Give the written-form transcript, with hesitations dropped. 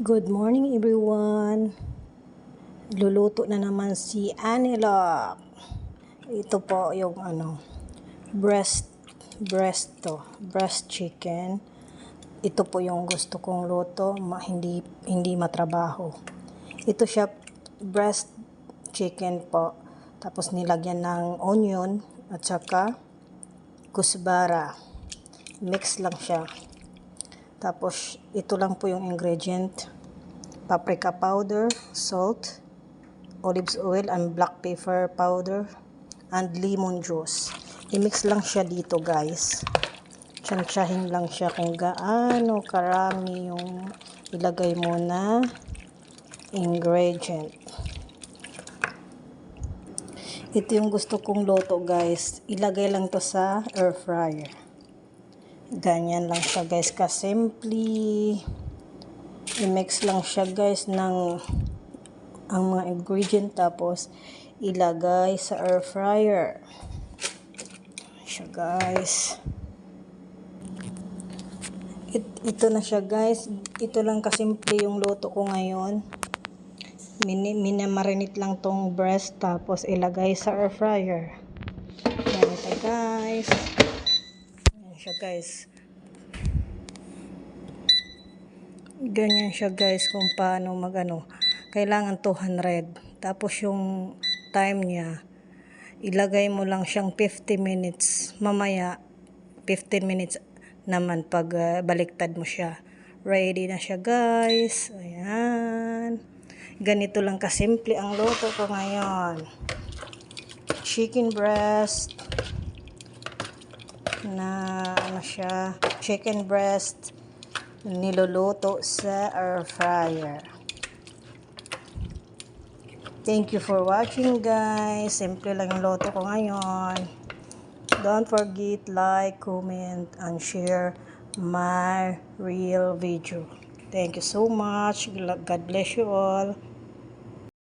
Good morning everyone. Luluto na naman si Anila. Ito po yung breast chicken. Ito po yung gusto kong luto, hindi matrabaho. Ito siya breast chicken po. Tapos nilagyan ng onion at saka kusbara. Mix lang siya. Tapos, ito lang po yung ingredient. Paprika powder, salt, olive oil, and black pepper powder, and lemon juice. I-mix lang siya dito, guys. Tsansyahin lang siya kung gaano karami yung ilagay mo na ingredient. Ito yung gusto kong luto, guys. Ilagay lang to sa air fryer. Ganyan lang siya, guys, ka-simply. I-mix lang siya, guys, ng ang mga ingredient, tapos ilagay sa air fryer. Siya, guys. Ito na siya, guys. Ito lang ka-simple yung luto ko ngayon. Minamarinate lang tong breast, tapos ilagay sa air fryer. Ganito, guys. Siya, guys. Ganyan siya, guys, kung paano kailangan 200. Tapos yung time niya, ilagay mo lang siyang 50 minutes. Mamaya 15 minutes naman pag baliktad mo siya. Ready na siya, guys. Ayan. Ganito lang kasimple ang luto ko ngayon. Chicken breast na chicken breast niluluto sa air fryer. Thank you for watching, guys. Simple lang yung luto ko ngayon. Don't forget like, comment, and share my real video. Thank you so much. God bless you all.